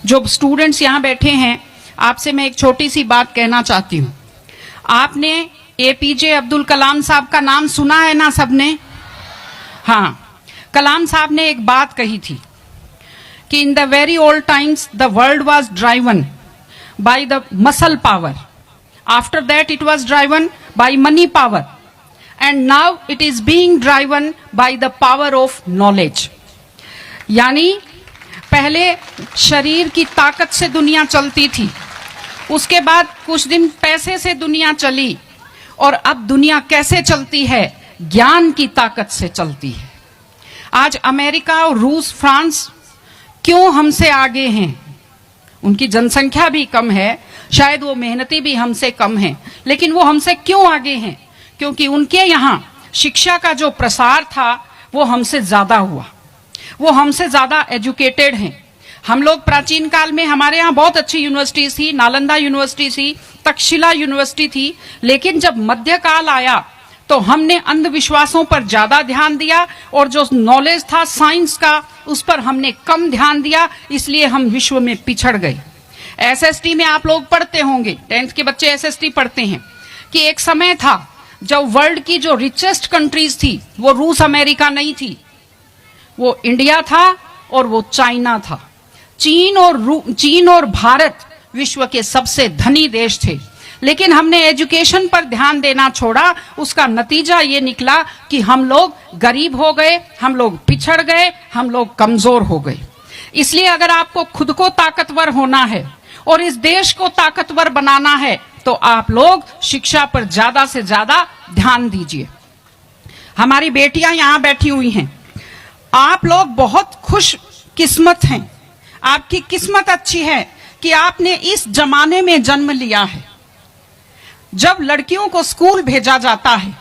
जो स्टूडेंट्स यहाँ बैठे हैं, आपसे मैं एक छोटी सी बात कहना चाहती हूँ। आपने एपीजे अब्दुल कलाम साहब का नाम सुना है ना सबने? हाँ, कलाम साहब ने एक बात कही थी कि in the very old times the world was driven by the muscle power, after that it was driven by money power, and now it is being driven by the power of knowledge. यानी पहले शरीर की ताकत से दुनिया चलती थी, उसके बाद कुछ दिन पैसे से दुनिया चली, और अब दुनिया कैसे चलती है? ज्ञान की ताकत से चलती है। आज अमेरिका और रूस, फ्रांस क्यों हमसे आगे हैं? उनकी जनसंख्या भी कम है, शायद वो मेहनती भी हमसे कम हैं, लेकिन वो हमसे क्यों आगे हैं? क्योंकि उनके यहाँ शिक्षा का जो प्रसार था वो हमसे ज्यादा हुआ, वो हमसे ज्यादा एजुकेटेड हैं। हम लोग प्राचीन काल में हमारे यहाँ बहुत अच्छी यूनिवर्सिटी थी, नालंदा यूनिवर्सिटी थी, तक्षशिला यूनिवर्सिटी थी, लेकिन जब मध्यकाल आया तो हमने अंधविश्वासों पर ज्यादा ध्यान दिया और जो नॉलेज था साइंस का उस पर हमने कम ध्यान दिया, इसलिए हम विश्व में पिछड़ गए। एसएसटी में आप लोग पढ़ते होंगे, 10th के बच्चे एसएसटी पढ़ते हैं, कि एक समय था जब वर्ल्ड की जो रिचेस्ट कंट्रीज थी वो रूस अमेरिका नहीं थी, वो इंडिया था और वो चाइना था। चीन और भारत विश्व के सबसे धनी देश थे, लेकिन हमने एजुकेशन पर ध्यान देना छोड़ा। उसका नतीजा ये निकला कि हम लोग गरीब हो गए, हम लोग पिछड़ गए, हम लोग कमजोर हो गए। इसलिए अगर आपको खुद को ताकतवर होना है और इस देश को ताकतवर बनाना है तो आप लोग शिक्षा पर ज्यादा से ज्यादा ध्यान दीजिए। हमारी बेटियां यहां बैठी हुई हैं, आप लोग बहुत खुश किस्मत हैं, आपकी किस्मत अच्छी है कि आपने इस जमाने में जन्म लिया है जब लड़कियों को स्कूल भेजा जाता है,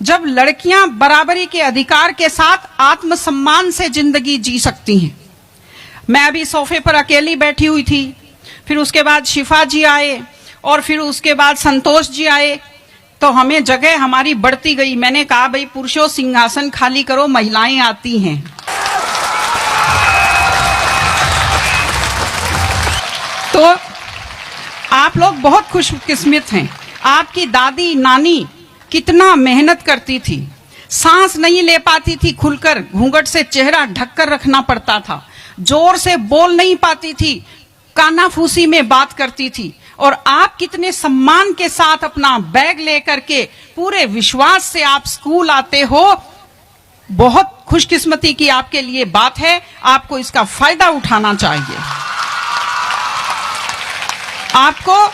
जब लड़कियां बराबरी के अधिकार के साथ आत्मसम्मान से जिंदगी जी सकती हैं। मैं अभी सोफे पर अकेली बैठी हुई थी, फिर उसके बाद शिफा जी आए और फिर उसके बाद संतोष जी आए, तो हमें जगह हमारी बढ़ती गई। मैंने कहा भाई पुरुषों सिंहासन खाली करो, महिलाएं आती हैं। तो आप लोग बहुत खुशकिस्मत हैं। आपकी दादी नानी कितना मेहनत करती थी, सांस नहीं ले पाती थी खुलकर, घूंघट से चेहरा ढककर रखना पड़ता था, जोर से बोल नहीं पाती थी, कानाफूसी में बात करती थी, और आप कितने सम्मान के साथ अपना बैग लेकर के पूरे विश्वास से आप स्कूल आते हो। बहुत खुशकिस्मती की आपके लिए बात है, आपको इसका फायदा उठाना चाहिए। आपको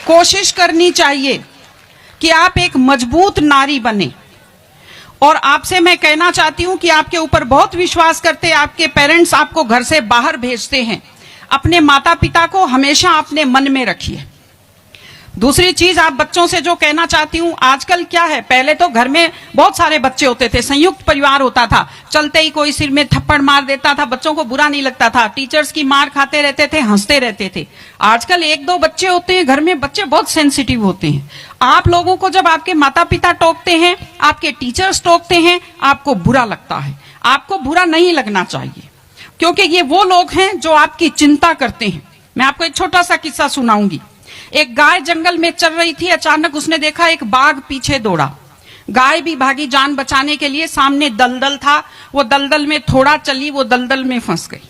कोशिश करनी चाहिए कि आप एक मजबूत नारी बने, और आपसे मैं कहना चाहती हूं कि आपके ऊपर बहुत विश्वास करते, आपके पेरेंट्स आपको घर से बाहर भेजते हैं, अपने माता पिता को हमेशा अपने मन में रखिए। दूसरी चीज आप बच्चों से जो कहना चाहती हूँ, आजकल क्या है, पहले तो घर में बहुत सारे बच्चे होते थे, संयुक्त परिवार होता था, चलते ही कोई सिर में थप्पड़ मार देता था, बच्चों को बुरा नहीं लगता था, टीचर्स की मार खाते रहते थे, हंसते रहते थे। आजकल 1-2 बच्चे होते हैं घर में, बच्चे बहुत सेंसिटिव होते हैं। आप लोगों को जब आपके माता पिता टोकते हैं, आपके टीचर्स टोकते हैं, आपको बुरा लगता है। आपको बुरा नहीं लगना चाहिए, क्योंकि ये वो लोग हैं जो आपकी चिंता करते हैं। मैं आपको एक छोटा सा किस्सा सुनाऊंगी। एक गाय जंगल में चल रही थी, अचानक उसने देखा एक बाघ पीछे दौड़ा। गाय भी भागी जान बचाने के लिए, सामने दलदल था, वो दलदल में थोड़ा चली, वो दलदल में फंस गई।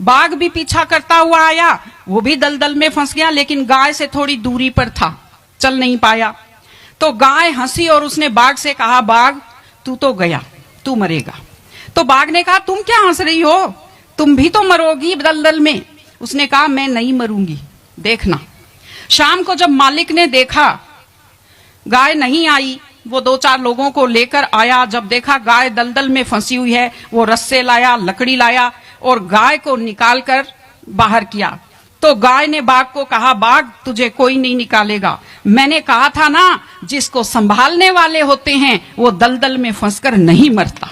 बाघ भी पीछा करता हुआ आया, वो भी दलदल में फंस गया, लेकिन गाय से थोड़ी दूरी पर था, चल नहीं पाया। तो गाय हंसी और उसने बाघ से कहा, बाघ तू तो गया, तू मरेगा। तो बाघ ने कहा, तुम क्या हंस रही हो, तुम भी तो मरोगी दलदल में। उसने कहा, मैं नहीं मरूंगी, देखना। शाम को जब मालिक ने देखा गाय नहीं आई, वो 2-4 लोगों को लेकर आया। जब देखा गाय दलदल में फंसी हुई है, वो रस्से लाया, लकड़ी लाया और गाय को निकालकर बाहर किया। तो गाय ने बाघ को कहा, बाघ तुझे कोई नहीं निकालेगा, मैंने कहा था ना, जिसको संभालने वाले होते हैं वो दलदल में फंसकर नहीं मरता।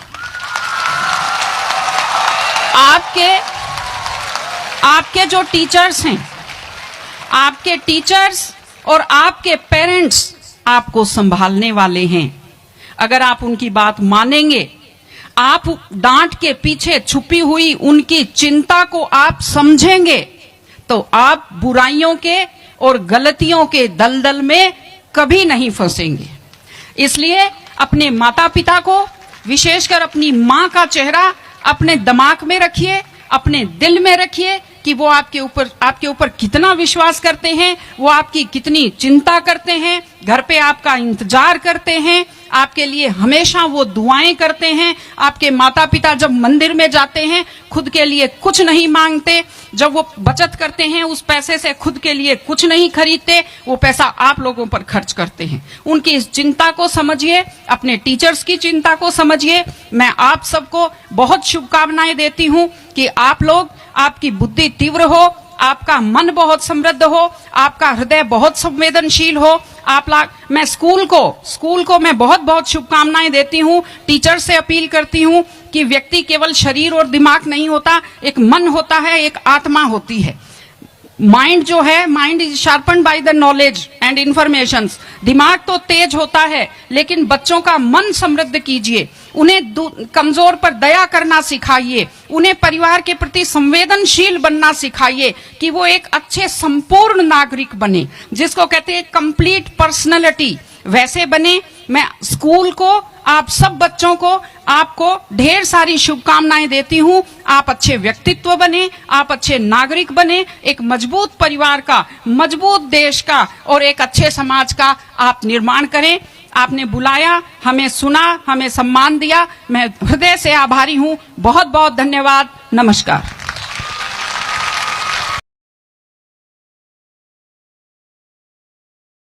आपके जो टीचर्स हैं, आपके टीचर्स और आपके पेरेंट्स आपको संभालने वाले हैं। अगर आप उनकी बात मानेंगे, आप डांट के पीछे छुपी हुई उनकी चिंता को आप समझेंगे तो आप बुराइयों के और गलतियों के दलदल में कभी नहीं फंसेंगे। इसलिए अपने माता पिता को, विशेषकर अपनी मां का चेहरा अपने दिमाग में रखिए, अपने दिल में रखिए कि वो आपके ऊपर कितना विश्वास करते हैं, वो आपकी कितनी चिंता करते हैं, घर पे आपका इंतजार करते हैं, आपके लिए हमेशा वो दुआएं करते हैं। आपके माता पिता जब मंदिर में जाते हैं खुद के लिए कुछ नहीं मांगते, जब वो बचत करते हैं उस पैसे से खुद के लिए कुछ नहीं खरीदते, वो पैसा आप लोगों पर खर्च करते हैं। उनकी इस चिंता को समझिए, अपने टीचर्स की चिंता को समझिए। मैं आप सबको बहुत शुभकामनाएं देती हूं कि आप लोग, आपकी बुद्धि तीव्र हो, आपका मन बहुत समृद्ध हो, आपका हृदय बहुत संवेदनशील हो। मैं स्कूल को मैं बहुत बहुत शुभकामनाएं देती हूं। टीचर से अपील करती हूं कि व्यक्ति केवल शरीर और दिमाग नहीं होता, एक मन होता है, एक आत्मा होती है। माइंड जो है, mind is sharpened by the knowledge and information. दिमाग तो तेज होता है, लेकिन बच्चों का मन समृद्ध कीजिए, उन्हें कमजोर पर दया करना सिखाइए, उन्हें परिवार के प्रति संवेदनशील बनना सिखाइए कि वो एक अच्छे संपूर्ण नागरिक बने, जिसको कहते हैं कंप्लीट पर्सनैलिटी, वैसे बने। मैं स्कूल को, आप सब बच्चों को, आपको ढेर सारी शुभकामनाएं देती हूं। आप अच्छे व्यक्तित्व बने, आप अच्छे नागरिक बने, एक मजबूत परिवार का, मजबूत देश का और एक अच्छे समाज का आप निर्माण करें। आपने बुलाया, हमें सुना, हमें सम्मान दिया, मैं हृदय से आभारी हूं। बहुत बहुत धन्यवाद। नमस्कार।